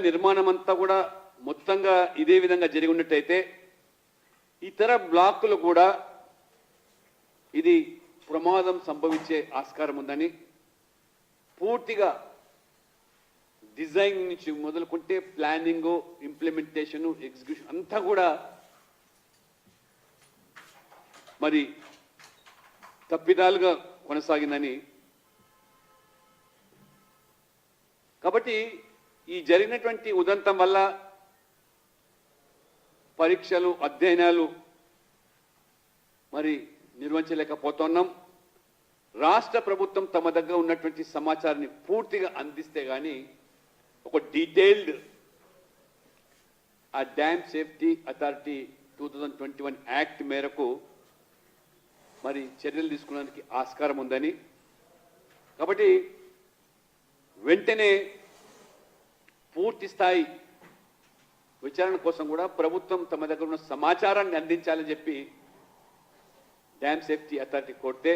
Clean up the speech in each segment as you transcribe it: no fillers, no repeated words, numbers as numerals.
నిర్మాణం అంతా కూడా మొత్తంగా ఇదే విధంగా జరిగి ఉన్నట్టయితే ఇతర బ్లాకులు కూడా ఇది ప్రమాదం సంభవించే ఆస్కారం ఉందని పూర్తిగా డిజైన్ నుంచి మొదలుకుంటే ప్లానింగ్, ఇంప్లిమెంటేషన్, ఎగ్జిక్యూషన్ అంతా కూడా మరి తప్పిదాలుగా కొనసాగిందని. కాబట్టి ఈ జరిగినటువంటి ఉదంతం వల్ల పరీక్షలు, అధ్యయనాలు మరి నిర్వహించలేకపోతున్నాం. రాష్ట్ర ప్రభుత్వం తమ దగ్గర ఉన్నటువంటి సమాచారాన్ని పూర్తిగా అందిస్తే కానీ ఒక డీటెయిల్డ్ ఆ డ్యామ్ సేఫ్టీ అథారిటీ 2021 యాక్ట్ మేరకు మరి చర్యలు తీసుకోవడానికి ఆస్కారం ఉందని. కాబట్టి వెంటనే పూర్తి స్థాయి విచారణ కోసం కూడా ప్రభుత్వం తమ దగ్గర ఉన్న సమాచారాన్ని అందించాలని చెప్పి డ్యామ్ సేఫ్టీ అథారిటీ కోరితే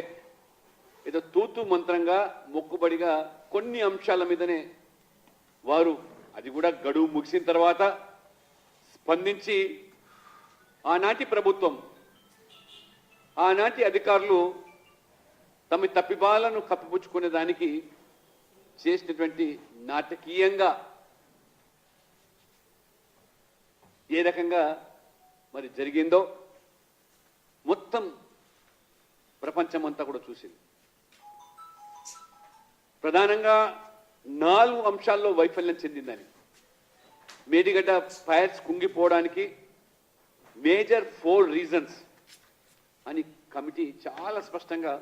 ఏదో తూతు మంత్రంగా మొక్కుబడిగా కొన్ని అంశాల మీదనే వారు అది కూడా గడువు ముగిసిన తర్వాత స్పందించి ఆనాటి ప్రభుత్వం, ఆనాటి అధికారులు తమ తప్పిబాలను కప్పిపుచ్చుకునే దానికి చేసినటువంటి నాటకీయంగా ఏ రకంగా మరి జరిగిందో మొత్తం ప్రపంచం అంతా కూడా చూసింది. ప్రధానంగా 4 అంశాల్లో వైఫల్యం చెందిందని. మేడిగడ్డ ఫైర్స్ కుంగిపోవడానికి మేజర్ 4 రీజన్స్ అని కమిటీ చాలా స్పష్టంగా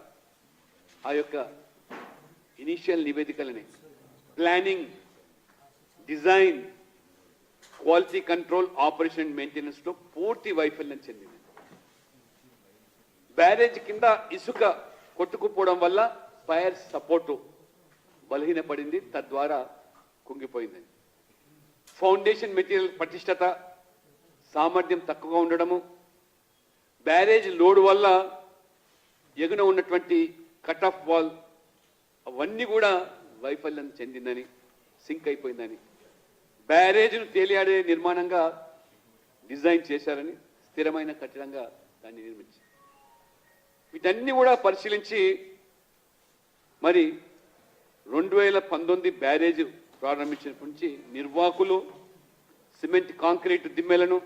ఆ యొక్క ఇనిషియల్ నివేదికలని planning, design, quality control, operation మెయింటెనెన్స్లో పూర్తి వైఫల్యం చెందింది. బ్యారేజ్ కింద ఇసుక కొట్టుకుపోవడం వల్ల ఫైర్ సపోర్టు బలహీనపడింది, తద్వారా కుంగిపోయింది. ఫౌండేషన్ మెటీరియల్ పటిష్టత, సామర్థ్యం తక్కువగా ఉండడము, బ్యారేజ్ లోడ్ వల్ల ఎగున ఉన్నటువంటి కట్ ఆఫ్ వాల్ అవన్నీ కూడా వైఫల్యం చెందిందని, సింక్ అయిపోయిందని, బ్యారేజ్ను తేలియాడే నిర్మాణంగా డిజైన్ చేశారని, స్థిరమైన కట్టడంగా దాన్ని నిర్మించారు. వీటన్ని కూడా పరిశీలించి మరి 2019 బ్యారేజ్ ప్రారంభించినప్పటి నుంచి నిర్వాహకులు సిమెంట్, కాంక్రీట్ దిమ్మెలను,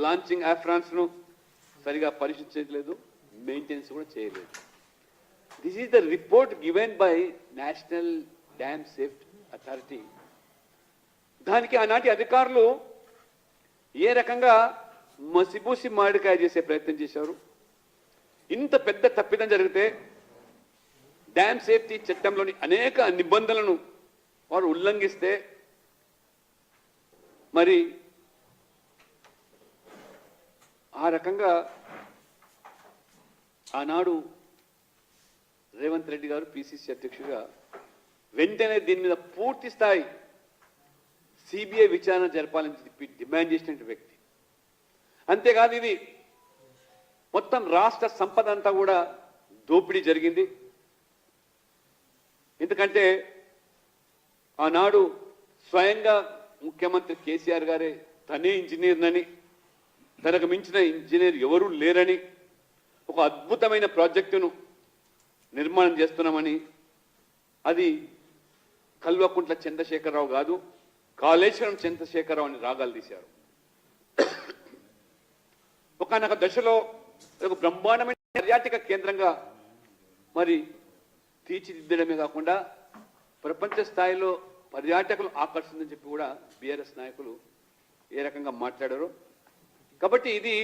లాంచింగ్ ఆఫ్రాన్స్ను సరిగా పరిశీలించలేదు, మెయింటెనెన్స్ కూడా చేయలేదు. This is the report given by national dam safety authority. దానికి ఆనాటి అధికారులు ఏ రకంగా మసిబూసి మామిడికాయ చేసే ప్రయత్నం చేశారు. ఇంత పెద్ద తప్పిదం జరిగితే డ్యామ్ సేఫ్టీ చట్టంలోని అనేక నిబంధనలను వారు ఉల్లంఘిస్తే మరి ఆ రకంగా ఆనాడు రేవంత్ రెడ్డి గారు పిసిసి అధ్యక్షుడిగా వెంటనే దీని మీద పూర్తి స్థాయి సిబిఐ విచారణ జరపాలని చెప్పి డిమాండ్ చేసినటువంటి వ్యక్తి. అంతేకాదు ఇది మొత్తం రాష్ట్ర సంపద అంతా కూడా దోపిడీ జరిగింది. ఎందుకంటే ఆనాడు స్వయంగా ముఖ్యమంత్రి కేసీఆర్ గారే తనే ఇంజనీర్నని, తనకు మించిన ఇంజనీర్ ఎవరూ లేరని, ఒక అద్భుతమైన ప్రాజెక్టును నిర్మాణం చేస్తున్నామని, అది కల్వకుంట్ల చంద్రశేఖరరావు కాదు కాళేశ్వరం చంద్రశేఖరరావు అని రాగాలు తీశారు. ఒకనొక దశలో ఒక బ్రహ్మాండమైన పర్యాటక కేంద్రంగా మరి తీర్చిదిద్దడమే కాకుండా ప్రపంచ స్థాయిలో పర్యాటకులు ఆకర్షిందని చెప్పి కూడా బీఆర్ఎస్ నాయకులు ఏ రకంగా మాట్లాడారు. కాబట్టి ఇది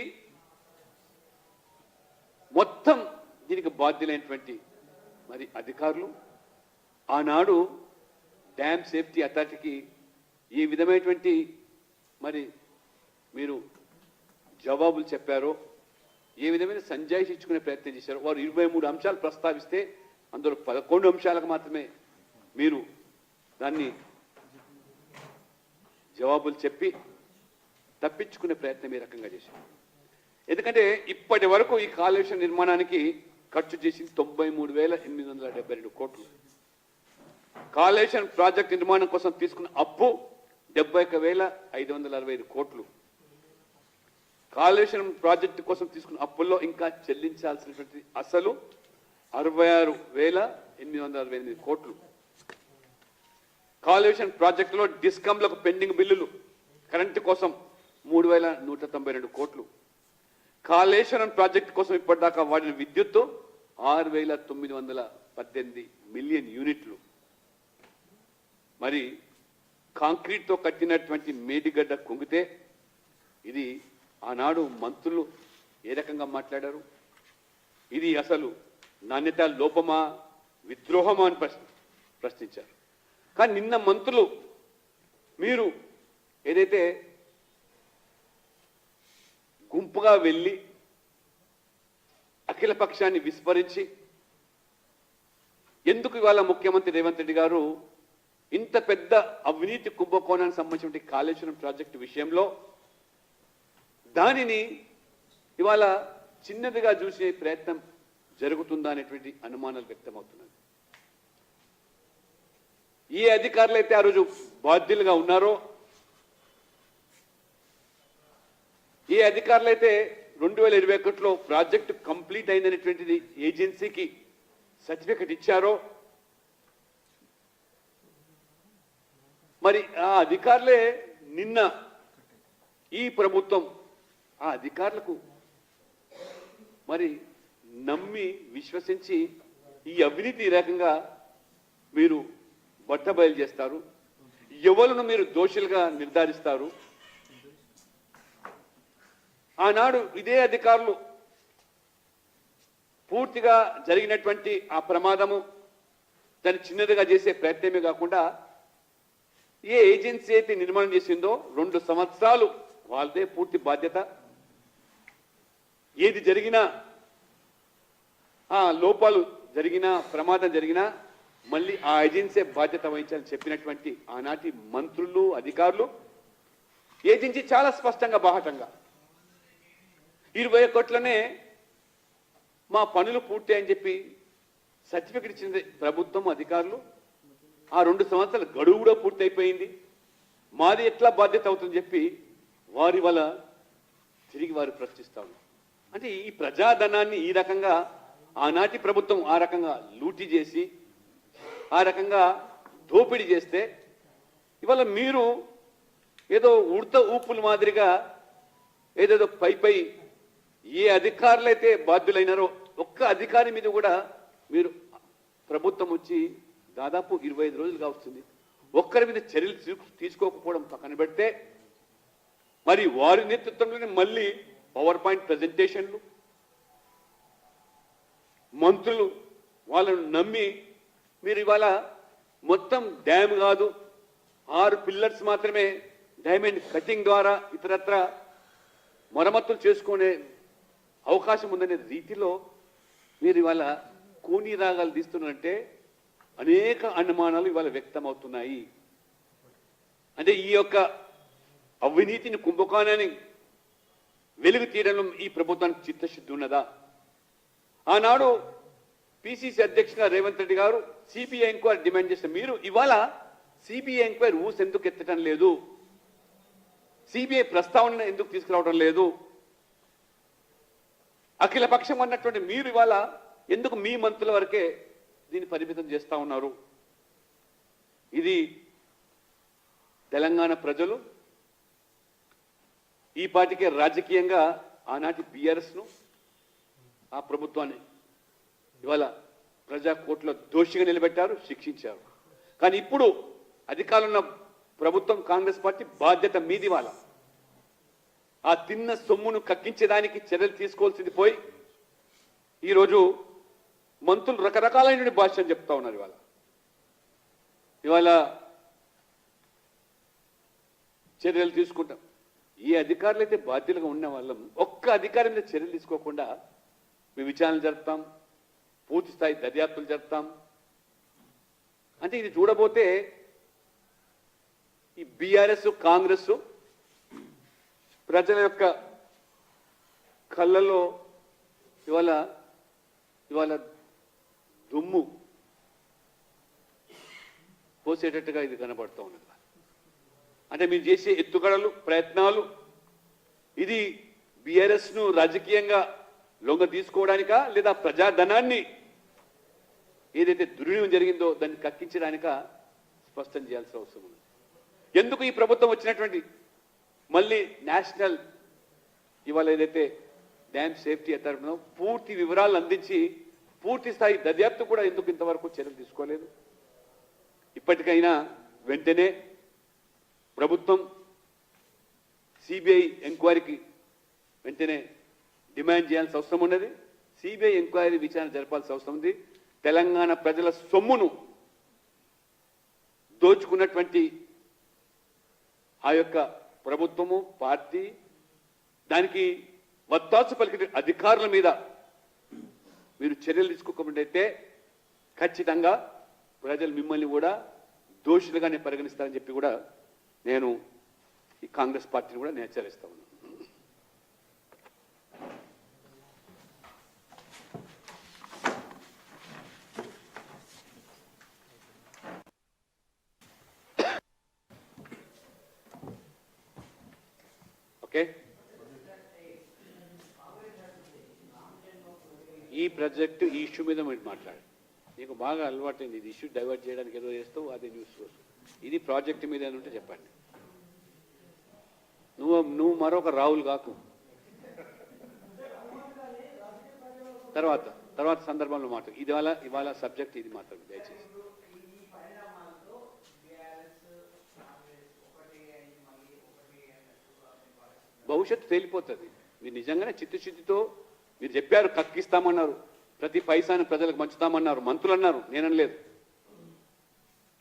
మొత్తం దీనికి బాధ్యులైనటువంటి మరి అధికారులు ఆనాడు డ్యామ్ సేఫ్టీ అథారిటీకి ఏ విధమైనటువంటి మరి మీరు జవాబులు చెప్పారో, ఏ విధమైన సంజాయిషి ఇచ్చుకునే ప్రయత్నం చేశారో. వారు 23 అంశాలు ప్రస్తావిస్తే అందులో 11 అంశాలకు మాత్రమే మీరు దాన్ని జవాబులు చెప్పి తప్పించుకునే ప్రయత్నం ఈ రకంగా చేశారు. ఎందుకంటే ఇప్పటి వరకు ఈ కాళేశ్వరం నిర్మాణానికి ఖర్చు చేసింది 93,872 కోట్లు. కాళేశ్వరం ప్రాజెక్ట్ నిర్మాణం కోసం తీసుకున్న అప్పు 71,565 కోట్లు. కాళేశ్వరం ప్రాజెక్టు కోసం తీసుకున్న అప్పుల్లో ఇంకా చెల్లించాల్సినటువంటి అసలు 66,868 కోట్లు. కాళేశ్వరం ప్రాజెక్టులో డిస్కంలకు పెండింగ్ బిల్లులు కరెంటు కోసం 3,192 కోట్లు. కాళేశ్వరం ప్రాజెక్టు కోసం ఇప్పటిదాకా వాడిన విద్యుత్తు 6,918 మిలియన్ యూనిట్లు. మరి కాంక్రీట్తో కట్టినటువంటి మేడిగడ్డ కుంగితే ఇది ఆనాడు మంత్రులు ఏ రకంగా మాట్లాడారు? ఇది అసలు నాణ్యత లోపమా విద్రోహమా అని ప్రశ్నించారు. కానీ నిన్న మంత్రులు మీరు ఏదైతే గుంపుగా వెళ్ళి అఖిల పక్షాన్ని విస్మరించి ఎందుకు ఇవాళ ముఖ్యమంత్రి రేవంత్ రెడ్డి గారు ఇంత పెద్ద అవినీతి కుంభకోణానికి సంబంధించిన కాళేశ్వరం ప్రాజెక్టు విషయంలో దానిని ఇవాళ చిన్నదిగా చూసే ప్రయత్నం జరుగుతుందా అనేటువంటి అనుమానాలు వ్యక్తమవుతున్నాయి. ఏ అధికారులు అయితే ఆ రోజు బాధ్యులుగా ఉన్నారో, ఏ అధికారులు అయితే 2021లో ప్రాజెక్టు కంప్లీట్ అయిందనేటువంటిది ఏజెన్సీకి సర్టిఫికెట్ ఇచ్చారో, మరి ఆ అధికారులే నిన్న ఈ ప్రభుత్వం ఆ అధికారులకు మరి నమ్మి విశ్వసించి ఈ అవినీతి రకంగా మీరు బట్టబయలు చేస్తారు, ఎవరును మీరు దోషులుగా నిర్ధారిస్తారు. ఆనాడు ఇదే అధికారులు పూర్తిగా జరిగినటువంటి ఆ ప్రమాదము దాన్ని చిన్నదిగా చేసే ప్రయత్నమే కాకుండా ఏ ఏజెన్సీ అయితే నిర్మాణం చేసిందో 2 సంవత్సరాలు వాళ్ళదే పూర్తి బాధ్యత. ఏది జరిగినా ఆ లోపాలు జరిగినా ప్రమాదం జరిగినా మళ్ళీ ఆ ఏజెన్సీ బాధ్యత వహించాలని చెప్పినటువంటి ఆనాటి మంత్రులు అధికారులు ఏజెన్సీ చాలా స్పష్టంగా బాహటంగా 20 కోట్లనే మా పనులు పూర్తి అని చెప్పి సర్టిఫికెట్ ఇచ్చింది ప్రభుత్వం అధికారులు. ఆ 2 సంవత్సరాల గడువు కూడా పూర్తి అయిపోయింది, మాది ఎట్లా బాధ్యత అవుతుందని చెప్పి వారి వల్ల తిరిగి వారు ప్రశ్నిస్తారు. అంటే ఈ ప్రజాధనాన్ని ఈ రకంగా ఆనాటి ప్రభుత్వం ఆ రకంగా లూటీ చేసి ఆ రకంగా దోపిడీ చేస్తే ఇవాళ మీరు ఏదో ఉడత ఊపుల మాదిరిగా ఏదేదో పై ఏ అధికారులైతే బాధ్యులైనారో ఒక్క అధికారి మీద కూడా మీరు ప్రభుత్వం వచ్చి దాదాపు 25 రోజులుగా వస్తుంది, ఒక్కరి మీద చర్యలు తీసుకోకపోవడం పక్కన పెడితే మరి వారి నేతృత్వంలోనే మళ్ళీ పవర్ పాయింట్ ప్రజెంటేషన్లు, మంత్రులు వాళ్ళను నమ్మి మీరు ఇవాళ మొత్తం డ్యామ్ కాదు 6 పిల్లర్స్ మాత్రమే డైమండ్ కటింగ్ ద్వారా ఇతరత్ర మరమ్మతులు చేసుకునే అవకాశం ఉందనే రీతిలో మీరు ఇవాళ కూనీ రాగాలు తీస్తున్నారంటే అనేక అనుమానాలు ఇవాళ వ్యక్తమవుతున్నాయి. అంటే ఈ యొక్క అవినీతిని కుంభకోణాన్ని వెలుగు తీయడంలో ఈ ప్రభుత్వానికి చిత్తశుద్ధి ఉన్నదా? ఆనాడు పిసిసి అధ్యక్షుగా రేవంత్ రెడ్డి గారు సిబిఐ ఎంక్వైరీ డిమాండ్ చేస్తే మీరు ఇవాళ సిబిఐ ఎంక్వైరీ ఊసి ఎందుకు ఎత్తడం లేదు? సిబిఐ ప్రస్తావన ఎందుకు తీసుకురావడం లేదు? అఖిల పక్షం అన్నటువంటి మీరు ఇవాళ ఎందుకు మీ మంత్రుల వరకే దీన్ని పరిమితం చేస్తా ఉన్నారు? ఇది తెలంగాణ ప్రజలు ఈ పాటికే రాజకీయంగా ఆనాటి బీఆర్ఎస్ను ఆ ప్రభుత్వాన్ని ఇవాళ ప్రజా కోర్టులో దోషిగా నిలబెట్టారు, శిక్షించారు. కానీ ఇప్పుడు అధికారంలో ప్రభుత్వం కాంగ్రెస్ పార్టీ బాధ్యత మీది. వాళ్ళ ఆ తిన్న సొమ్మును కక్కించేదానికి చర్యలు తీసుకోవాల్సింది పోయి ఈరోజు మంత్రులు రకరకాలైన భాషను చెప్తా ఉన్నారు. ఇవాళ చర్యలు తీసుకుంటాం. ఈ అధికారులు అయితే బాధ్యులుగా ఉన్న వాళ్ళం ఒక్క అధికారి మీద చర్యలు తీసుకోకుండా మేము విచారణ జరుపుతాం, పూర్తి స్థాయి దర్యాప్తులు జరుపుతాం అంటే ఇది చూడబోతే ఈ బీఆర్ఎస్ కాంగ్రెస్ ప్రజల యొక్క కళ్ళలో ఇవాళ దుమ్ము పోసేటట్టుగా ఇది కనబడుతూ ఉన్నది. అంటే మీరు చేసే ఎత్తుగడలు ప్రయత్నాలు ఇది బీఆర్ఎస్ను రాజకీయంగా లొంగ తీసుకోవడానికా లేదా ప్రజాధనాన్ని ఏదైతే దుర్వినియోగం జరిగిందో దాన్ని కక్కించడానిక స్పష్టం చేయాల్సిన అవసరం ఉంది. ఎందుకు ఈ ప్రభుత్వం వచ్చినటువంటి మళ్ళీ నేషనల్ ఇవాళ ఏదైతే డ్యామ్ సేఫ్టీ అథారిటీ పూర్తి వివరాలు అందించి పూర్తి స్థాయి దర్యాప్తు కూడా ఎందుకు ఇంతవరకు చర్యలు తీసుకోలేదు? ఇప్పటికైనా వెంటనే ప్రభుత్వం సిబిఐ ఎంక్వైరీకి వెంటనే డిమాండ్ చేయాల్సిన అవసరం ఉన్నది. సిబిఐ ఎంక్వైరీ విచారణ జరపాల్సిన అవసరం ఉంది. తెలంగాణ ప్రజల సొమ్మును దోచుకున్నటువంటి ఆ యొక్క ప్రభుత్వము పార్టీ దానికి వత్తాసు పలికిన అధికారుల మీద మీరు చర్యలు తీసుకోకపోతే ఖచ్చితంగా ప్రజలు మిమ్మల్ని కూడా దోషులుగానే పరిగణిస్తారని చెప్పి కూడా నేను ఈ కాంగ్రెస్ పార్టీని కూడా నేను హెచ్చరిస్తా ఉన్నాను. ఓకే, ఈ ప్రాజెక్టు ఈ ఇష్యూ మీద మీరు మాట్లాడు. నీకు బాగా అలవాటైంది ఇది ఇష్యూ డైవర్ట్ చేయడానికి ఏదో చేస్తావు, అదే న్యూస్ కోసం. ఇది ప్రాజెక్టు మీద అని ఉంటే చెప్పండి. నువ్వు మరొక రాహుల్ కాకు. తర్వాత సందర్భంలో మాట ఇది ఇవాళ సబ్జెక్ట్ ఇది మాత్రమే దయచేసి. భవిష్యత్తు తేలిపోతుంది. మీరు నిజంగానే చిత్తశుద్ధితో మీరు చెప్పారు, కక్కిస్తామన్నారు, ప్రతి పైసాను ప్రజలకు పంచుతామన్నారు, మంత్రులు అన్నారు, నేనలేదు.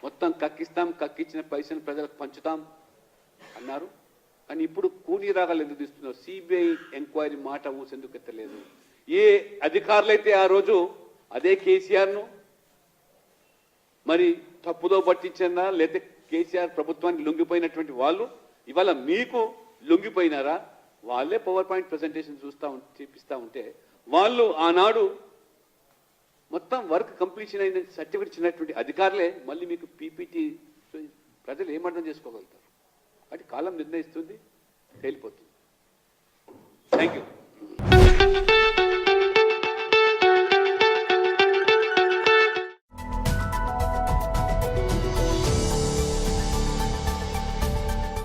మొత్తం కక్కిస్తాం, కక్కిచ్చిన పైసను ప్రజలకు పంచుతాం అన్నారు. కానీ ఇప్పుడు కూలీ రాగాలు ఎందుకు తీస్తున్నారు? సిబిఐ ఎంక్వైరీ మాట ఊసెందుకు ఎత్తలేదు? ఏ అధికారులైతే ఆ రోజు అదే కేసీఆర్ను మరి తప్పుదో పట్టించారా, లేకపోతే కేసీఆర్ ప్రభుత్వానికి లొంగిపోయినటువంటి వాళ్ళు ఇవాళ మీకు లొంగిపోయినారా? వాళ్ళే పవర్ పాయింట్ ప్రజెంటేషన్ చూపిస్తూ ఉంటే వాళ్ళు ఆనాడు మొత్తం వర్క్ కంప్లీషన్ అయిన సర్టిఫికేట్ ఇచ్చినటువంటి అధికారులే మళ్ళీ మీకు పీపీటీ ప్రజలు ఏమర్థం చేసుకోగలుగుతారు? అది కాలం నిర్ణయిస్తుంది, తేలిపోతుంది. Thank you.